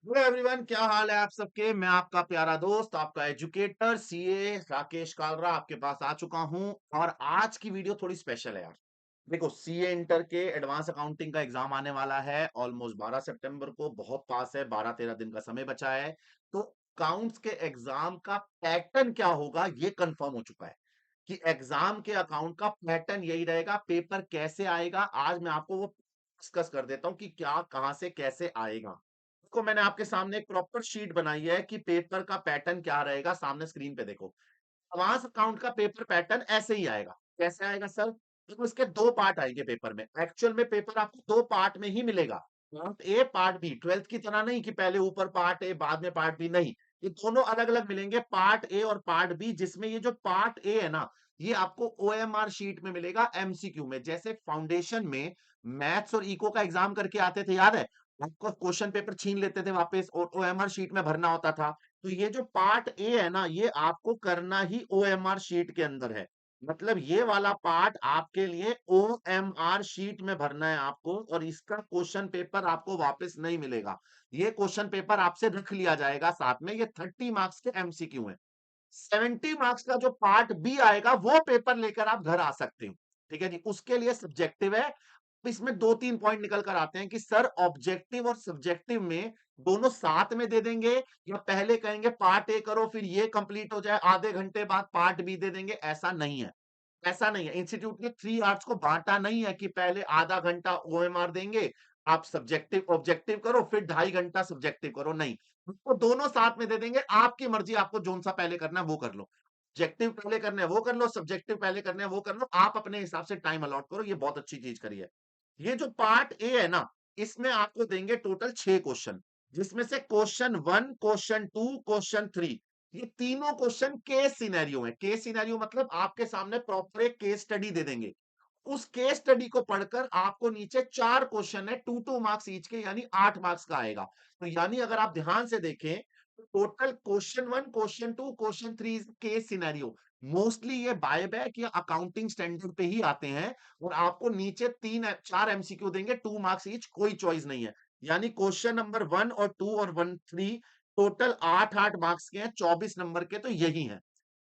Hello everyone, क्या हाल है आप सबके। मैं आपका प्यारा दोस्त, आपका एजुकेटर सीए राकेश कालरा आपके पास आ चुका हूं। और आज की वीडियो थोड़ी स्पेशल है यार। देखो, सीए इंटर के एडवांस अकाउंटिंग का एग्जाम आने वाला है ऑलमोस्ट 12 सितंबर को। बहुत पास है, 12-13 दिन का समय बचा है। तो अकाउंट्स के एग्जाम का पैटर्न क्या होगा ये कंफर्म हो चुका है कि एग्जाम के अकाउंट का पैटर्न यही रहेगा। पेपर कैसे आएगा आज मैं आपको वो डिस्कस कर देता हूं कि क्या कहां से कैसे आएगा। को मैंने आपके सामने एक प्रॉपर शीट बनाई है कि पेपर का पैटर्न क्या रहेगा। सामने स्क्रीन पे देखो, एडवांस अकाउंट का पेपर पैटर्न ऐसे ही आएगा। कैसे आएगा सर? तो इसके दो पार्ट आएंगे पेपर में। एक्चुअल में पेपर आपको दो पार्ट में ही मिलेगा। Part A part B, twelfth की तरह नहीं कि पहले ऊपर पार्ट ए बाद में पार्ट बी, नहीं। ये दोनों अलग अलग मिलेंगे, पार्ट ए और पार्ट बी। जिसमें ये जो पार्ट ए है ना, ये आपको ओएमआर शीट में मिलेगा एमसीक्यू में। जैसे फाउंडेशन में मैथ्स और इको का एग्जाम करके आते थे, याद है? आपको क्वेश्चन पेपर छीन लेते थे वापस और ओएमआर शीट में भरना होता था। तो ये जो पार्ट ए है ना, ये आपको करना ही ओएमआर शीट के अंदर है। मतलब ये वाला पार्ट आपके लिए ओएमआर शीट में भरना है आपको, और इसका क्वेश्चन पेपर आपको वापस नहीं मिलेगा। ये क्वेश्चन पेपर आपसे रख लिया जाएगा साथ में। ये 30 मार्क्स के एमसीक्यू है। 70 मार्क्स का जो पार्ट बी आएगा वो पेपर लेकर आप घर आ सकते हो। ठीक है जी, उसके लिए सब्जेक्टिव है। इसमें दो तीन पॉइंट निकल कर आते हैं कि सर ऑब्जेक्टिव और सब्जेक्टिव में दोनों साथ में दे देंगे, या पहले कहेंगे पार्ट ए करो फिर ये कंप्लीट हो जाए, आधे घंटे बाद पार्ट बी दे देंगे। ऐसा नहीं है। ऐसा नहीं है, इंस्टीट्यूट ने 3 आवर्स को बांटा नहीं है कि पहले आधा घंटा ओएमआर देंगे, आप सब्जेक्टिव ऑब्जेक्टिव करो, फिर 2.5 घंटा सब्जेक्टिव करो। नहीं, उसको दोनों साथ में दे देंगे। आपकी मर्जी, आपको जोन सा पहले करना है वो कर लो, ऑब्जेक्टिव पहले करना है वो कर लो, सब्जेक्टिव पहले करना है वो कर लो। आप अपने हिसाब से टाइम अलॉट करो। ये बहुत अच्छी चीज करी है। ये जो पार्ट ए है ना, इसमें आपको देंगे टोटल 6 क्वेश्चन, जिसमें से क्वेश्चन 1, क्वेश्चन 2, क्वेश्चन 3, ये तीनों क्वेश्चन केस सिनेरियो है। केस सिनेरियो मतलब आपके सामने प्रॉपर एक केस स्टडी दे देंगे। उस केस स्टडी को पढ़कर आपको नीचे 4 क्वेश्चन है, 2-2 मार्क्स ईच के, यानी 8 मार्क्स का आएगा। तो यानी अगर आप ध्यान से देखें तो total question 1, question 2, question 3 case scenario. Mostly ये बाय बैक या अकाउंटिंग स्टैंडर्ड पे ही आते हैं। और आपको नीचे 4 एमसीक्यू देंगे, 2 मार्क्स ईच, कोई चॉइस नहीं है। यानी क्वेश्चन नंबर 1 और 2 और 1, 3 टोटल 8-8 मार्क्स के हैं, 24 नंबर के तो यही हैं।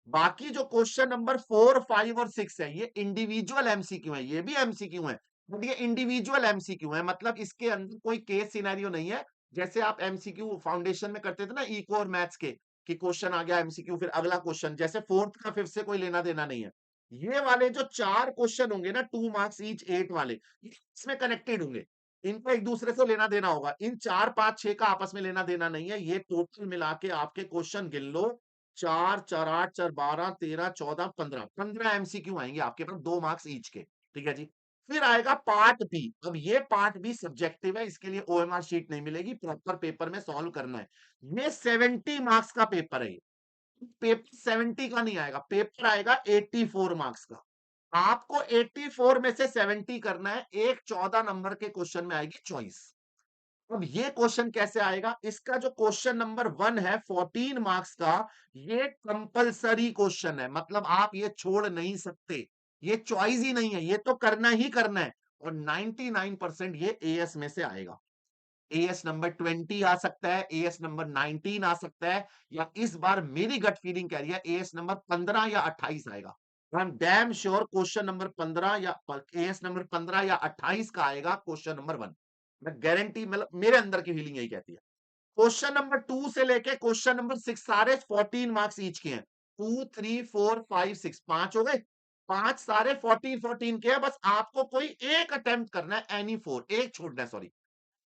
बाकी जो क्वेश्चन नंबर 4, 5 और 6 है, ये इंडिविजुअल एमसीक्यू है। ये भी एमसीक्यू है, बट ये इंडिविजुअल एमसीक्यू है। मतलब इसके अंदर कोई केस सिनेरियो नहीं है। जैसे आप एमसीक्यू फाउंडेशन में करते थे ना, इको और मैथ्स के, कि क्वेश्चन आ गया एमसीक्यू फिर अगला क्वेश्चन, जैसे फोर्थ का फिफ्थ से कोई लेना देना नहीं है। ये वाले जो 4 क्वेश्चन होंगे ना, 2 मार्क्स ईच 8 वाले, ये इसमें कनेक्टेड होंगे। इनको एक दूसरे से लेना देना होगा। इन 4, 5, 6 का आपस में लेना देना नहीं है। ये टोटल मिला के आपके क्वेश्चन गिन लो, 4, 4, 8, 4, 12, 13, 14, 15, 15 एमसीक्यू आएंगे आपके पास, 2 मार्क्स ईच के। ठीक है जी। फिर आएगा पार्ट बी। अब ये पार्ट बी सब्जेक्टिव है, इसके लिए ओएमआर शीट नहीं मिलेगी, प्रॉपर पेपर में सॉल्व करना है। ये 70 मार्क्स का पेपर है। पेपर 70 का नहीं आएगा, पेपर आएगा 84 मार्क्स का। आपको 84 में से 70 करना है। एक 14 नंबर के क्वेश्चन में आएगी चॉइस। अब ये क्वेश्चन कैसे आएगा? इसका जो क्वेश्चन नंबर 1 है 14 मार्क्स का, ये कंपलसरी क्वेश्चन है। मतलब आप ये छोड़ नहीं सकते, ये चॉइस ही नहीं है, ये तो करना ही करना है। और 99% ये एएस में से आएगा। एएस नंबर 20 आ सकता है, एएस नंबर 19 आ सकता है, या इस बार मेरी गट फीलिंग कह रही है एएस नंबर 15 या 28 आएगा। I am damn sure question number 15 या एएस नंबर 15 या 28 का आएगा क्वेश्चन नंबर 1। मैं गारंटी, मतलब मेरे अंदर की फीलिंग यही कहती है। क्वेश्चन नंबर 2 से लेके क्वेश्चन नंबर 6 सारे 14 मार्क्स ईच के हैं। 2, 3, 4, 5, 6 5 हो गए। 5 सारे 14 14 के हैं। बस आपको कोई एक अटेम्प्ट करना है, एनी 4, एक छोड़ना है, सॉरी,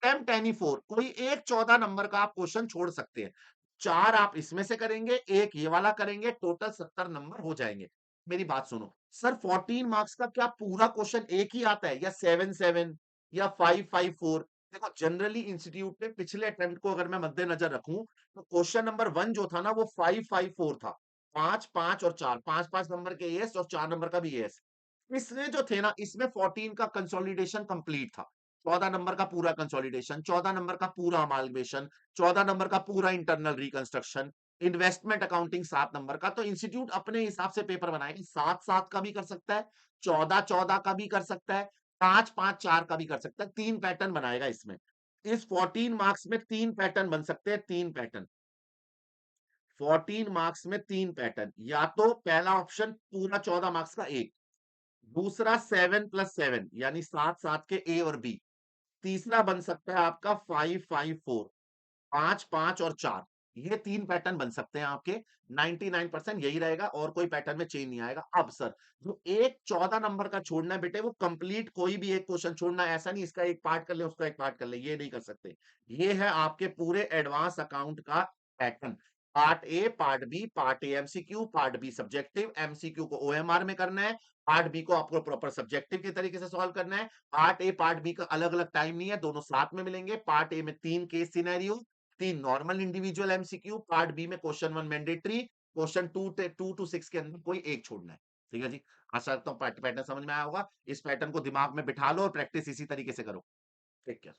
अटेम्प्ट एनी 4, कोई एक 14 नंबर का आप क्वेश्चन छोड़ सकते हैं। 4 आप इसमें से करेंगे, एक ये वाला करेंगे, टोटल 70 नंबर हो जाएंगे। मेरी बात सुनो सर, 14 मार्क्स का क्या पूरा क्वेश्चन एक ही आता है, या 7 7 या 5 5 4? देखो, जनरली इंस्टीट्यूट ने पिछले अटेम्प्ट को अगर मैं मद्देनजर रखूं, तो क्वेश्चन नंबर 1 जो था ना, वो 5 5 4 था। 5 5 और 4, 5 5 नंबर के एएस और 4 नंबर का भी एएस। इसमें जो थे ना, इसमें 14 का कंसोलिडेशन कंप्लीट था। 14 नंबर का पूरा कंसोलिडेशन, 14 नंबर का पूरा अमालगमेशन, 14 नंबर का पूरा internal reconstruction, investment accounting 7 number का। तो इंस्टीट्यूट अपने हिसाब से पेपर बनाएगा, 7 7 का भी कर सकता है, 14 14 का भी कर सकता है, 5 5 4 का भी कर सकता है। 3 पैटर्न बनाएगा इसमें। इस 14 मार्क्स में 3 पैटर्न बन सकते हैं, 3 पैटर्न। 14 मार्क्स में 3 पैटर्न, या तो पहला ऑप्शन पूरा 14 मार्क्स का एक, दूसरा 7 प्लस 7 यानी 7 के ए और बी, तीसरा बन सकता है आपका 5 5 4, 5 5 और 4। ये 3 पैटर्न बन सकते हैं आपके। 99% यही रहेगा और कोई पैटर्न में चेंज नहीं आएगा। अब सर, जो एक 14 नंबर का छोड़ना है बेटे, वो कंप्लीट कोई भी एक क्वेश्चन छोड़ना है, ऐसा नहीं इसका एक पार्ट कर ले उसका एक पार्ट कर ले, ये नहीं कर सकते। ये है आपके पूरे एडवांस अकाउंट का pattern. Part A, part B, part A MCQ, part B subjective, MCQ को ओएमआर में करना है, पार्ट बी को आपको प्रॉपर सब्जेक्टिव के तरीके से सॉल्व करना है। पार्ट ए पार्ट बी का अलग अलग टाइम नहीं है, दोनों साथ में मिलेंगे। पार्ट ए में 3 case scenario, 3 normal individual MCQ, part B में क्वेश्चन 1 मैंडेटरी, क्वेश्चन 2 टू 6 के अंदर कोई एक छोड़ना है। ठीक है जी। आशा करता हूँ पैटर्न समझ में आया होगा। इस पैटर्न को दिमाग में बिठा लो और प्रैक्टिस इसी तरीके से करो। ठीक है।